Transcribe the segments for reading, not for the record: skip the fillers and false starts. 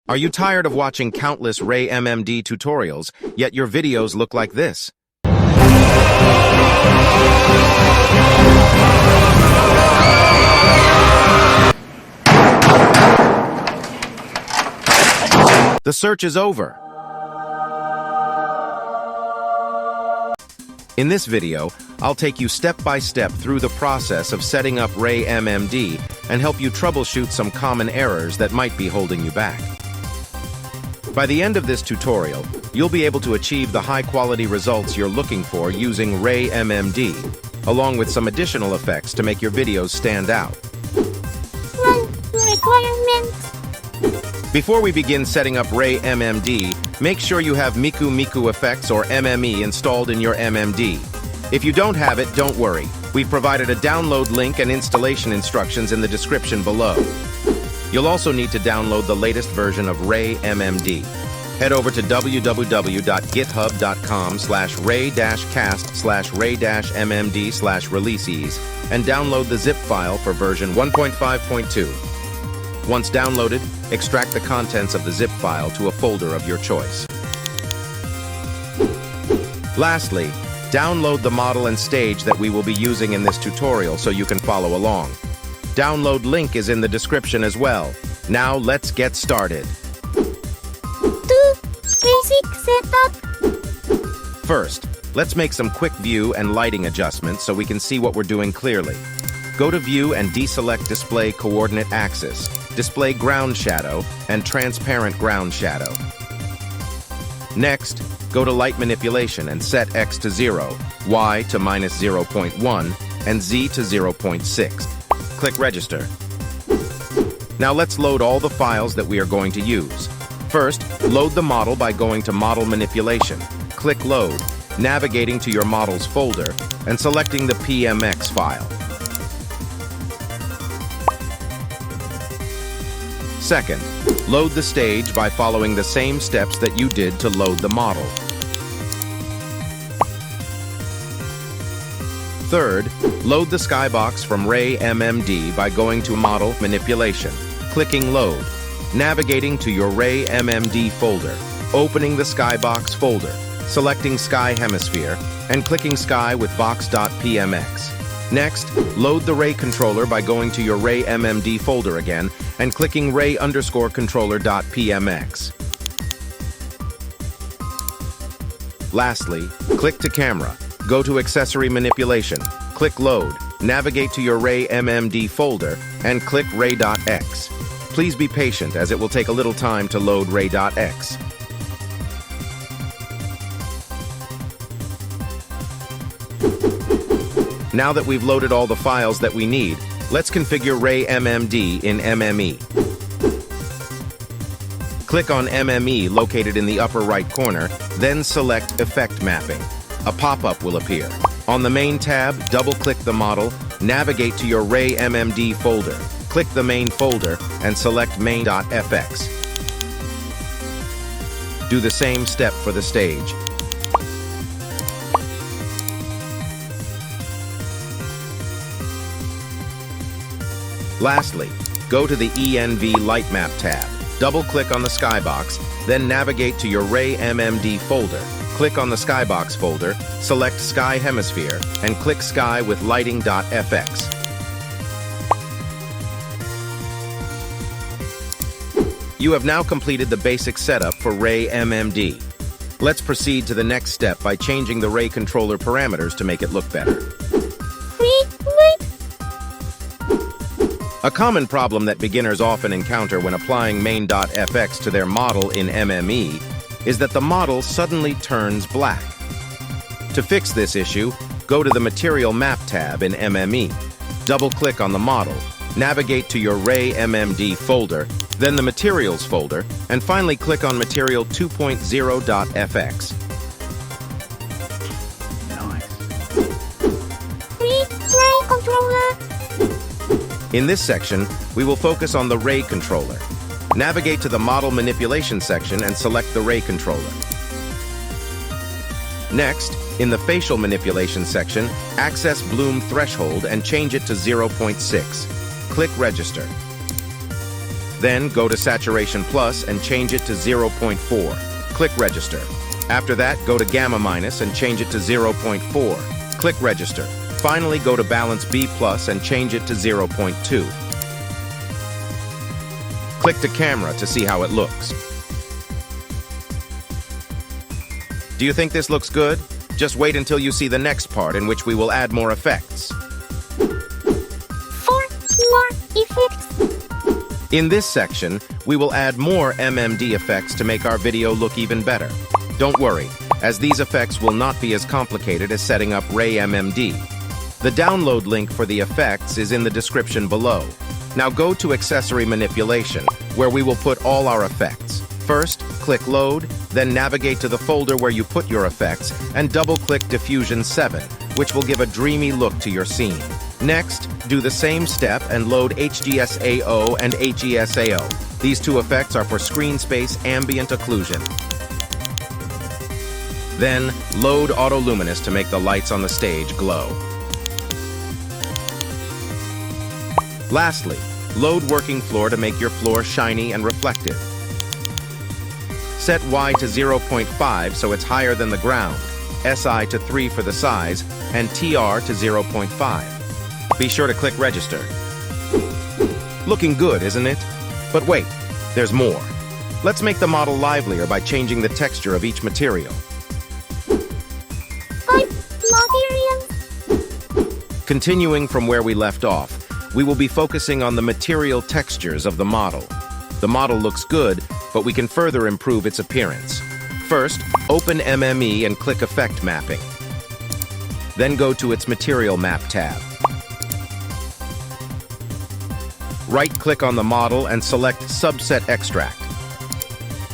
Are you tired of watching countless Ray MMD tutorials, yet your videos look like this? The search is over. In this video, I'll take you step by step through the process of setting up Ray MMD and help you troubleshoot some common errors that might be holding you back. By the end of this tutorial, you'll be able to achieve the high-quality results you're looking for using Ray MMD, along with some additional effects to make your videos stand out. Before we begin setting up Ray MMD, make sure you have Miku Miku Effects or MME installed in your MMD. If you don't have it, don't worry. We've provided a download link and installation instructions in the description below. You'll also need to download the latest version of Ray MMD. Head over to www.github.com/ray-cast/ray-mmd/releases and download the zip file for version 1.5.2. Once downloaded, extract the contents of the zip file to a folder of your choice. Lastly, download the model and stage that we will be using in this tutorial so you can follow along. Download link is in the description as well. Now let's get started. Basic setup. First, let's make some quick view and lighting adjustments so we can see what we're doing clearly. Go to View and deselect Display Coordinate Axis, Display Ground Shadow, and Transparent Ground Shadow. Next, go to Light Manipulation and set X to 0, Y to -0.1, and Z to 0.6. Click Register. Now let's load all the files that we are going to use. First, load the model by going to Model Manipulation. Click Load, navigating to your Models folder, and selecting the PMX file. Second, load the stage by following the same steps that you did to load the model. Third, load the skybox from Ray MMD by going to Model Manipulation, clicking Load, navigating to your Ray MMD folder, opening the skybox folder, selecting Sky Hemisphere, and clicking Sky with Box.pmx. Next, load the Ray controller by going to your Ray MMD folder again and clicking Ray_controller.pmx. Lastly, click to Camera. Go to Accessory Manipulation, click Load, navigate to your Ray MMD folder, and click Ray.x. Please be patient as it will take a little time to load Ray.x. Now that we've loaded all the files that we need, let's configure Ray MMD in MME. Click on MME located in the upper right corner, then select Effect Mapping. A pop-up will appear. On the Main tab, double-click the model, navigate to your Ray MMD folder, click the main folder, and select main.fx. Do the same step for the stage. Lastly, go to the ENV Light Map tab, double-click on the skybox, then navigate to your Ray MMD folder. Click on the skybox folder, select Sky Hemisphere, and click Sky with lighting.fx. You have now completed the basic setup for Ray MMD. Let's proceed to the next step by changing the Ray controller parameters to make it look better. Wait. A common problem that beginners often encounter when applying main.fx to their model in MME is that the model suddenly turns black. To fix this issue, go to the Material Map tab in MME. Double-click on the model, navigate to your Ray MMD folder, then the Materials folder, and finally click on Material 2.0.fx. Ray controller. In this section, we will focus on the Ray controller. Navigate to the Model Manipulation section and select the Ray controller. Next, in the Facial Manipulation section, access Bloom Threshold and change it to 0.6. Click Register. Then go to Saturation Plus and change it to 0.4. Click Register. After that, go to Gamma Minus and change it to 0.4. Click Register. Finally, go to Balance B Plus and change it to 0.2. Click to Camera to see how it looks. Do you think this looks good? Just wait until you see the next part in which we will add more effects. 4 more effects. In this section, we will add more MMD effects to make our video look even better. Don't worry, as these effects will not be as complicated as setting up Ray MMD. The download link for the effects is in the description below. Now go to Accessory Manipulation, where we will put all our effects. First, click Load, then navigate to the folder where you put your effects, and double-click Diffusion 7, which will give a dreamy look to your scene. Next, do the same step and load HGSAO and HESAO. These two effects are for screen space ambient occlusion. Then, load Autoluminous to make the lights on the stage glow. Lastly, load Working Floor to make your floor shiny and reflective. Set Y to 0.5 so it's higher than the ground, SI to 3 for the size, and TR to 0.5. Be sure to click Register. Looking good, isn't it? But wait, there's more. Let's make the model livelier by changing the texture of each material. 5 materials. Continuing from where we left off, we will be focusing on the material textures of the model. The model looks good, but we can further improve its appearance. First, open MME and click Effect Mapping. Then go to its Material Map tab. Right-click on the model and select Subset Extract.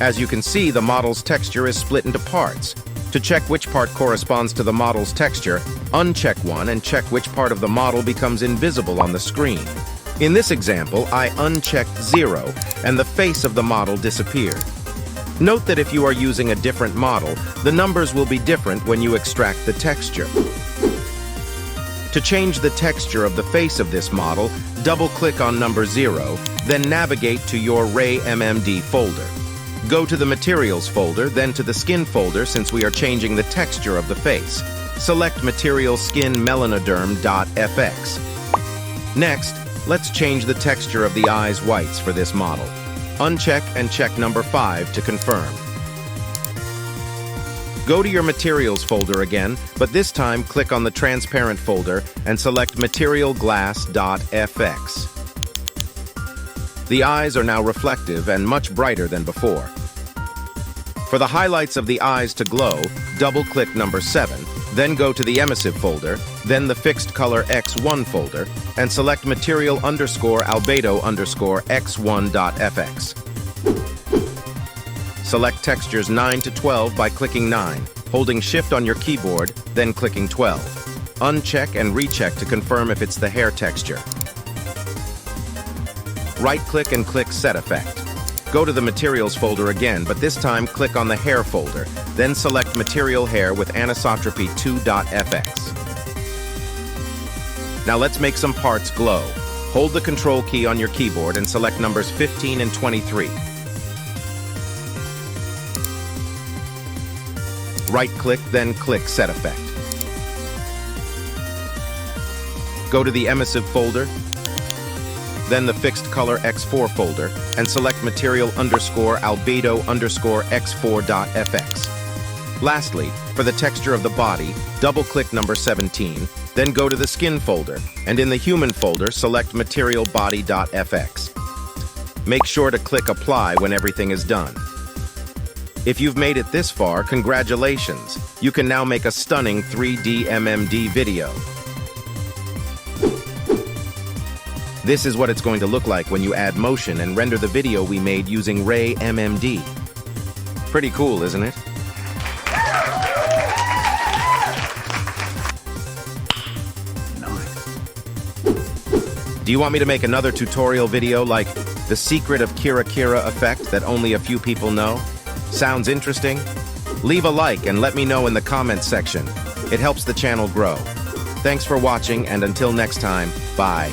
As you can see, the model's texture is split into parts. To check which part corresponds to the model's texture, uncheck one and check which part of the model becomes invisible on the screen. In this example, I unchecked 0, and the face of the model disappeared. Note that if you are using a different model, the numbers will be different when you extract the texture. To change the texture of the face of this model, double-click on number 0, then navigate to your Ray MMD folder. Go to the Materials folder, then to the Skin folder since we are changing the texture of the face. Select Material Skin Melanoderm.fx. Next, let's change the texture of the eye's whites for this model. Uncheck and check number 5 to confirm. Go to your Materials folder again, but this time click on the Transparent folder and select Material Glass.fx. The eyes are now reflective and much brighter than before. For the highlights of the eyes to glow, double-click number 7, then go to the Emissive folder, then the Fixed Color X1 folder, and select Material _Albedo _X1.fx. Select textures 9 to 12 by clicking 9, holding Shift on your keyboard, then clicking 12. Uncheck and recheck to confirm if it's the hair texture. Right-click and click Set Effect. Go to the Materials folder again, but this time click on the Hair folder, then select Material Hair with Anisotropy 2.fx. Now let's make some parts glow. Hold the Control key on your keyboard and select numbers 15 and 23. Right-click, then click Set Effect. Go to the Emissive folder, then the Fixed Color X4 folder, and select Material _Albedo _X4.fx. Lastly, for the texture of the body, double-click number 17, then go to the Skin folder, and in the Human folder, select Material Body.fx. Make sure to click Apply when everything is done. If you've made it this far, congratulations! You can now make a stunning 3D MMD video. This is what it's going to look like when you add motion and render the video we made using Ray MMD. Pretty cool, isn't it? Nice. Do you want me to make another tutorial video like the secret of Kira Kira effect that only a few people know? Sounds interesting? Leave a like and let me know in the comments section. It helps the channel grow. Thanks for watching, and until next time, bye.